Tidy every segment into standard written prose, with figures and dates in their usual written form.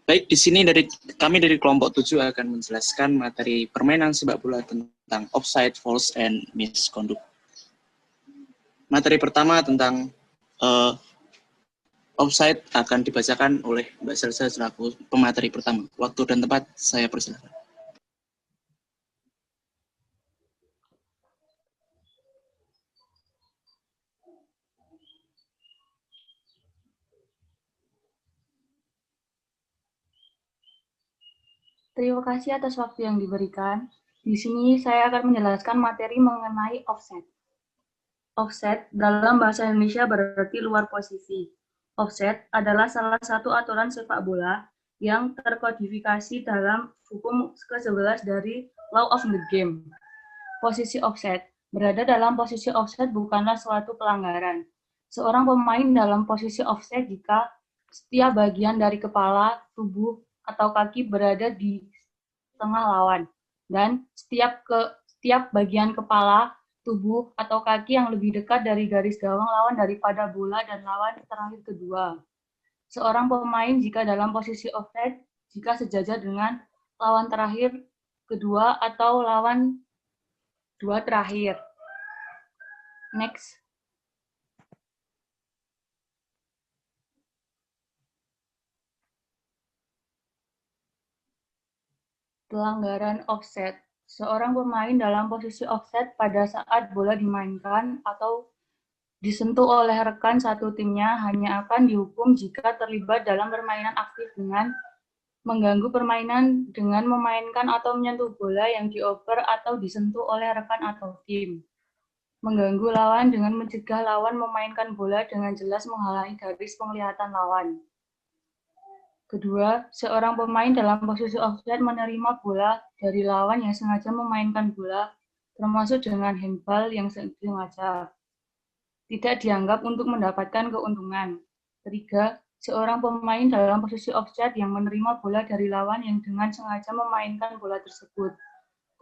Baik, di sini kami dari kelompok 7 akan menjelaskan materi permainan sepak bola tentang offside, false, and misconduct. Materi pertama tentang offside akan dibacakan oleh Mbak Selsa selaku pemateri pertama. Waktu dan tempat saya persilakan. Terima kasih atas waktu yang diberikan. Di sini saya akan menjelaskan materi mengenai offset. Offset dalam bahasa Indonesia berarti luar posisi. Offset adalah salah satu aturan sepak bola yang terkodifikasi dalam hukum ke-11 dari Law of the Game. Posisi offset. Berada dalam posisi offset bukanlah suatu pelanggaran. Seorang pemain dalam posisi offset jika setiap bagian dari kepala, tubuh, atau kaki berada di tengah lawan, dan setiap bagian kepala, tubuh, atau kaki yang lebih dekat dari garis gawang lawan daripada bola dan lawan terakhir kedua. Seorang pemain jika dalam posisi offside jika sejajar dengan lawan terakhir kedua atau lawan dua terakhir. Next. Pelanggaran offset. Seorang pemain dalam posisi offset pada saat bola dimainkan atau disentuh oleh rekan satu timnya hanya akan dihukum jika terlibat dalam permainan aktif dengan mengganggu permainan dengan memainkan atau menyentuh bola yang dioper atau disentuh oleh rekan atau tim. Mengganggu lawan dengan mencegah lawan memainkan bola dengan jelas menghalangi garis penglihatan lawan. Kedua, seorang pemain dalam posisi offside menerima bola dari lawan yang sengaja memainkan bola, termasuk dengan handball yang sengaja. Tidak dianggap untuk mendapatkan keuntungan. Ketiga, seorang pemain dalam posisi offside yang menerima bola dari lawan yang dengan sengaja memainkan bola tersebut,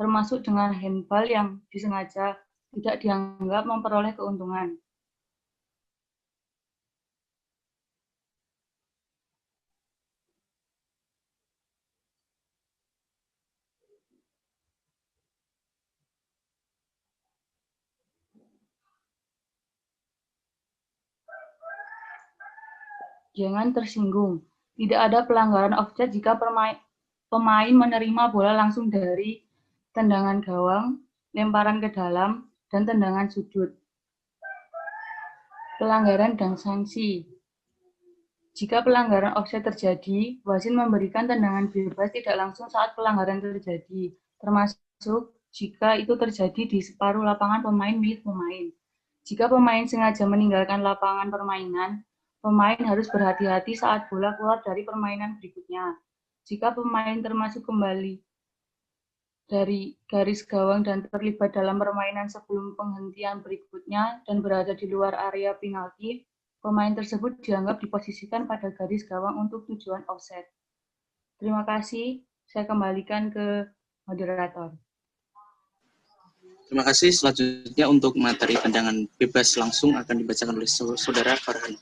termasuk dengan handball yang disengaja, tidak dianggap memperoleh keuntungan. Jangan tersinggung. Tidak ada pelanggaran offside jika pemain menerima bola langsung dari tendangan gawang, lemparan ke dalam, dan tendangan sudut. Pelanggaran dan sanksi. Jika pelanggaran offside terjadi, wasit memberikan tendangan bebas tidak langsung saat pelanggaran terjadi, termasuk jika itu terjadi di separuh lapangan pemain milik pemain. Jika pemain sengaja meninggalkan lapangan permainan, pemain harus berhati-hati saat bola keluar dari permainan berikutnya. Jika pemain termasuk kembali dari garis gawang dan terlibat dalam permainan sebelum penghentian berikutnya dan berada di luar area penalti, pemain tersebut dianggap diposisikan pada garis gawang untuk tujuan offset. Terima kasih. Saya kembalikan ke moderator. Terima kasih. Selanjutnya untuk materi tendangan bebas langsung akan dibacakan oleh Saudara Farhan.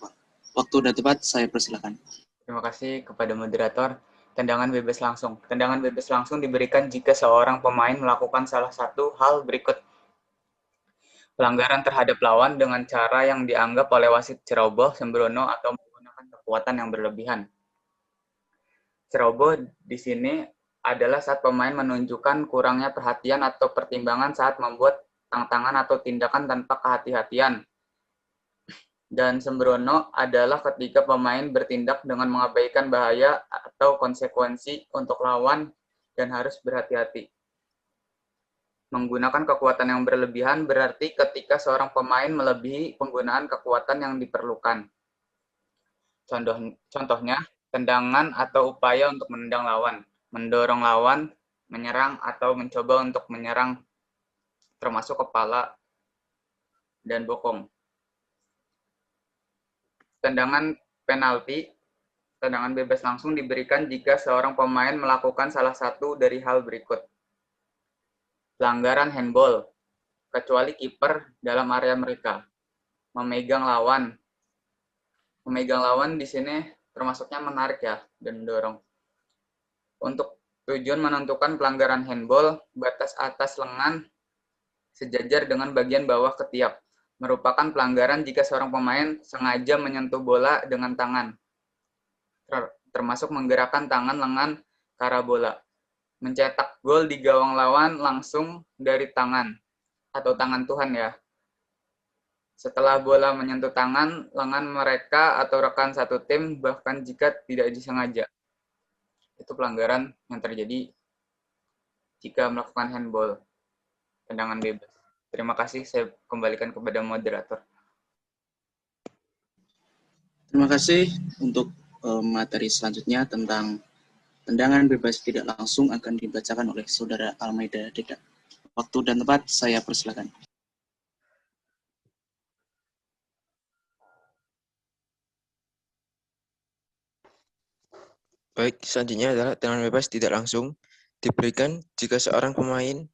Waktu dan tempat saya persilakan. Terima kasih kepada moderator. Tendangan bebas langsung. Tendangan bebas langsung diberikan jika seorang pemain melakukan salah satu hal berikut. Pelanggaran terhadap lawan dengan cara yang dianggap oleh wasit ceroboh, sembrono, atau menggunakan kekuatan yang berlebihan. Ceroboh di sini adalah saat pemain menunjukkan kurangnya perhatian atau pertimbangan saat membuat tantangan atau tindakan tanpa kehati-hatian. Dan sembrono adalah ketika pemain bertindak dengan mengabaikan bahaya atau konsekuensi untuk lawan dan harus berhati-hati. Menggunakan kekuatan yang berlebihan berarti ketika seorang pemain melebihi penggunaan kekuatan yang diperlukan. Contohnya, tendangan atau upaya untuk menendang lawan, mendorong lawan, menyerang atau mencoba untuk menyerang, termasuk kepala dan bokong. Tendangan penalti, tendangan bebas langsung diberikan jika seorang pemain melakukan salah satu dari hal berikut. Pelanggaran handball, kecuali kiper dalam area mereka. Memegang lawan. Memegang lawan di sini termasuknya menarik ya dan mendorong. Untuk tujuan menentukan pelanggaran handball, batas atas lengan sejajar dengan bagian bawah ketiak. Merupakan pelanggaran jika seorang pemain sengaja menyentuh bola dengan tangan, termasuk menggerakkan tangan lengan ke arah bola. Mencetak gol di gawang lawan langsung dari tangan, atau tangan Tuhan ya. Setelah bola menyentuh tangan, lengan mereka atau rekan satu tim, bahkan jika tidak disengaja. Itu pelanggaran yang terjadi jika melakukan handball, tendangan bebas. Terima kasih, saya kembalikan kepada moderator. Terima kasih untuk materi selanjutnya tentang tendangan bebas tidak langsung akan dibacakan oleh Saudara Almeida Deda. Waktu dan tempat saya persilakan. Baik, selanjutnya adalah tendangan bebas tidak langsung diberikan jika seorang pemain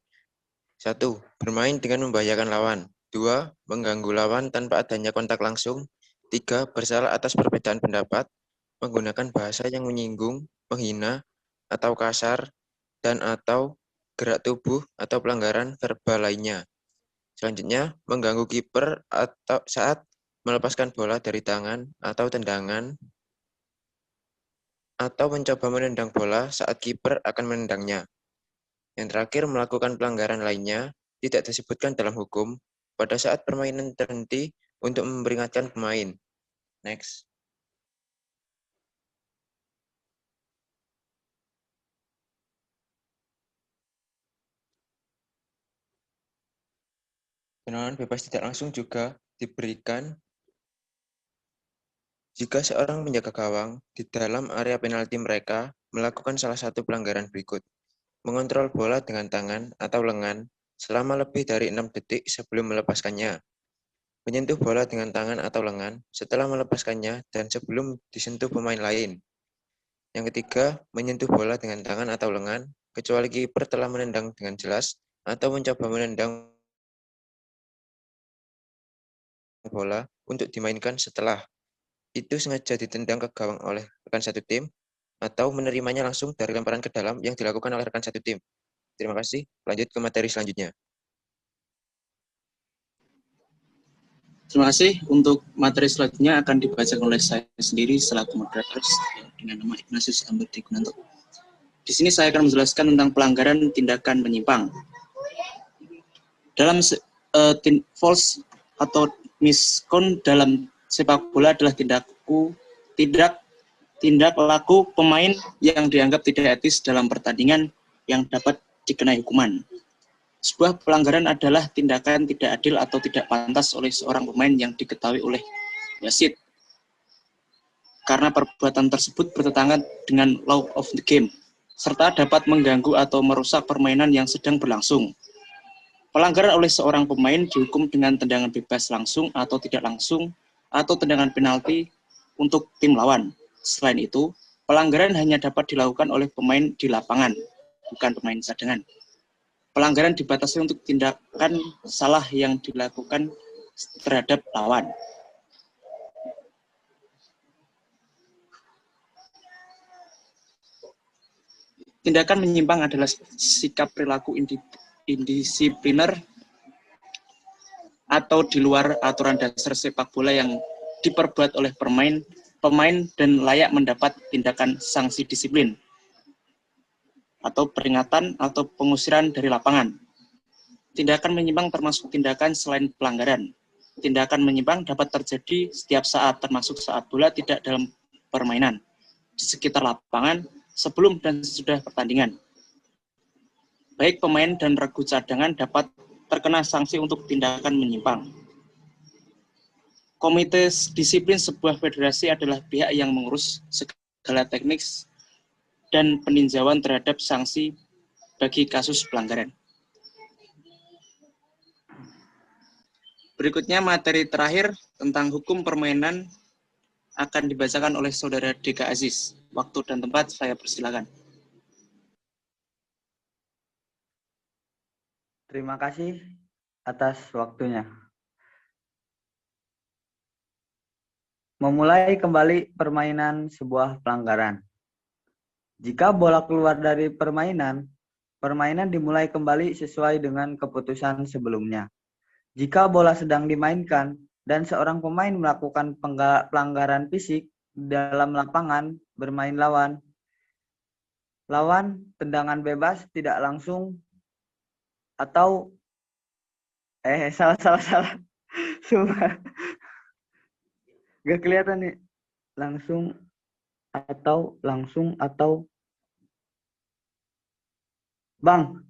1. Bermain dengan membahayakan lawan. 2. Mengganggu lawan tanpa adanya kontak langsung. 3. Bersalah atas perbedaan pendapat, menggunakan bahasa yang menyinggung, menghina, atau kasar, dan atau gerak tubuh atau pelanggaran verbal lainnya. Selanjutnya, mengganggu kiper atau saat melepaskan bola dari tangan atau tendangan, atau mencoba menendang bola saat kiper akan menendangnya. Yang terakhir, melakukan pelanggaran lainnya tidak disebutkan dalam hukum pada saat permainan terhenti untuk memperingatkan pemain. Next. Tendangan bebas tidak langsung juga diberikan jika seorang penjaga gawang di dalam area penalti mereka melakukan salah satu pelanggaran berikut. Mengontrol bola dengan tangan atau lengan selama lebih dari 6 detik sebelum melepaskannya. Menyentuh bola dengan tangan atau lengan setelah melepaskannya dan sebelum disentuh pemain lain. Yang ketiga, menyentuh bola dengan tangan atau lengan, kecuali kiper telah menendang dengan jelas atau mencoba menendang bola untuk dimainkan setelah itu sengaja ditendang ke gawang oleh rekan satu tim, atau menerimanya langsung dari lemparan ke dalam yang dilakukan oleh rekan satu tim. Terima kasih. Lanjut ke materi selanjutnya. Terima kasih. Untuk materi selanjutnya akan dibacakan oleh saya sendiri selaku moderator dengan nama Ignatius Amberti Gunanto. Di sini saya akan menjelaskan tentang pelanggaran tindakan menyimpang. Dalam false atau miskon dalam sepak bola adalah tindak laku pemain yang dianggap tidak etis dalam pertandingan yang dapat dikenai hukuman. Sebuah pelanggaran adalah tindakan tidak adil atau tidak pantas oleh seorang pemain yang diketahui oleh wasit. Karena perbuatan tersebut bertentangan dengan law of the game, serta dapat mengganggu atau merusak permainan yang sedang berlangsung. Pelanggaran oleh seorang pemain dihukum dengan tendangan bebas langsung atau tidak langsung, atau tendangan penalti untuk tim lawan. Selain itu, pelanggaran hanya dapat dilakukan oleh pemain di lapangan, bukan pemain cadangan. Pelanggaran dibatasi untuk tindakan salah yang dilakukan terhadap lawan. Tindakan menyimpang adalah sikap perilaku indisipliner atau di luar aturan dasar sepak bola yang diperbuat oleh pemain dan layak mendapat tindakan sanksi disiplin atau peringatan atau pengusiran dari lapangan. Tindakan menyimpang termasuk tindakan selain pelanggaran. Tindakan menyimpang dapat terjadi setiap saat, termasuk saat bola tidak dalam permainan, di sekitar lapangan, sebelum dan sesudah pertandingan. Baik pemain dan regu cadangan dapat terkena sanksi untuk tindakan menyimpang. Komite disiplin sebuah federasi adalah pihak yang mengurus segala teknik dan peninjauan terhadap sanksi bagi kasus pelanggaran. Berikutnya materi terakhir tentang hukum permainan akan dibacakan oleh Saudara Deka Aziz. Waktu dan tempat saya persilakan. Terima kasih atas waktunya. Memulai kembali permainan sebuah pelanggaran. Jika bola keluar dari permainan, permainan dimulai kembali sesuai dengan keputusan sebelumnya. Jika bola sedang dimainkan dan seorang pemain melakukan pelanggaran fisik dalam lapangan bermain lawan, tendangan bebas tidak langsung atau salah. Sumpah. Gak kelihatan nih. Langsung atau Bang,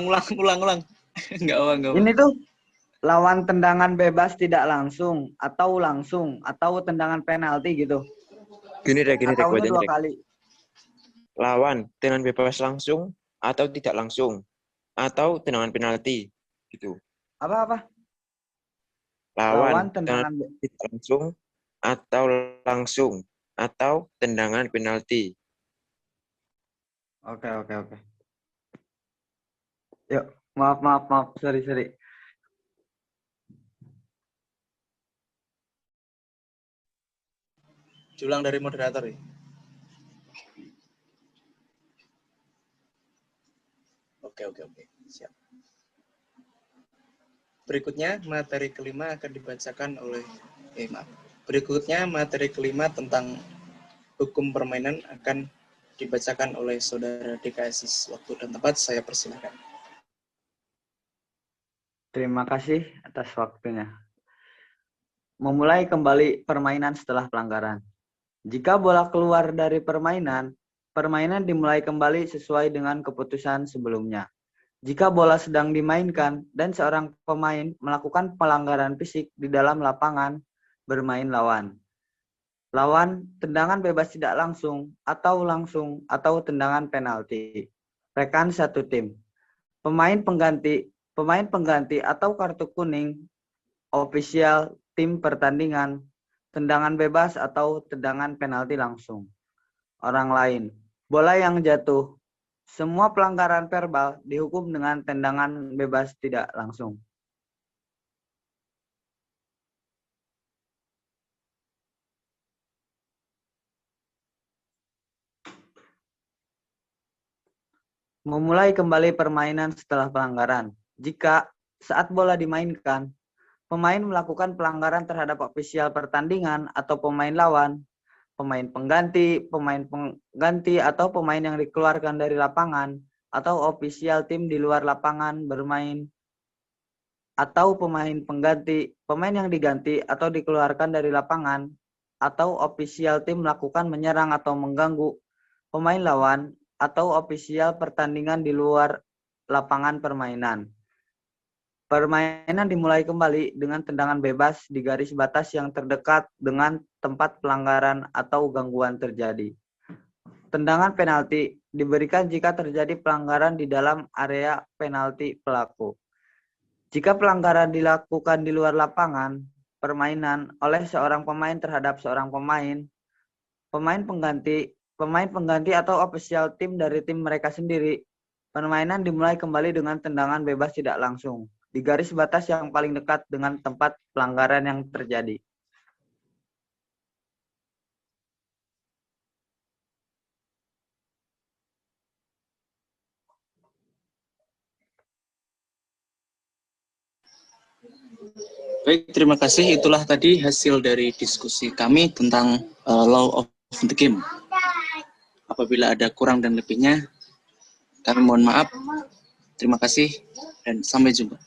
Ulang. Enggak apa. ini tuh lawan tendangan bebas tidak langsung atau tendangan penalti gitu. Gini deh, Atau bacain dua Rek. kali. Lawan tendangan bebas langsung atau tidak langsung atau tendangan penalti gitu. Apa? Lawan Tendangan tidak langsung atau tendangan penalti. Oke. Yuk, maaf. Sorry. Diulang dari moderator ya. Oke. Siap. Berikutnya materi kelima akan dibacakan oleh Berikutnya materi kelima tentang hukum permainan akan dibacakan oleh Saudara DKSIS. Waktu dan tempat saya persilakan. Terima kasih atas waktunya. Memulai kembali permainan setelah pelanggaran. Jika bola keluar dari permainan dimulai kembali sesuai dengan keputusan sebelumnya. Jika bola sedang dimainkan dan seorang pemain melakukan pelanggaran fisik di dalam lapangan bermain lawan, tendangan bebas tidak langsung atau tendangan penalti. Rekan satu tim. Pemain pengganti atau kartu kuning, ofisial tim pertandingan, tendangan bebas atau tendangan penalti langsung. Orang lain. Bola yang jatuh. Semua pelanggaran verbal dihukum dengan tendangan bebas tidak langsung. Memulai kembali permainan setelah pelanggaran. Jika saat bola dimainkan, pemain melakukan pelanggaran terhadap ofisial pertandingan atau pemain lawan, pemain pengganti atau pemain yang dikeluarkan dari lapangan, atau ofisial tim di luar lapangan bermain, atau pemain yang diganti atau dikeluarkan dari lapangan, atau ofisial tim melakukan menyerang atau mengganggu pemain lawan, atau ofisial pertandingan di luar lapangan permainan. Permainan dimulai kembali dengan tendangan bebas di garis batas yang terdekat dengan tempat pelanggaran atau gangguan terjadi. Tendangan penalti diberikan jika terjadi pelanggaran di dalam area penalti pelaku. Jika pelanggaran dilakukan di luar lapangan permainan oleh seorang pemain terhadap seorang pemain pengganti atau ofisial tim dari tim mereka sendiri, permainan dimulai kembali dengan tendangan bebas tidak langsung di garis batas yang paling dekat dengan tempat pelanggaran yang terjadi. Baik, terima kasih. Itulah tadi hasil dari diskusi kami tentang law of the game. Apabila ada kurang dan lebihnya, kami mohon maaf. Terima kasih dan sampai jumpa.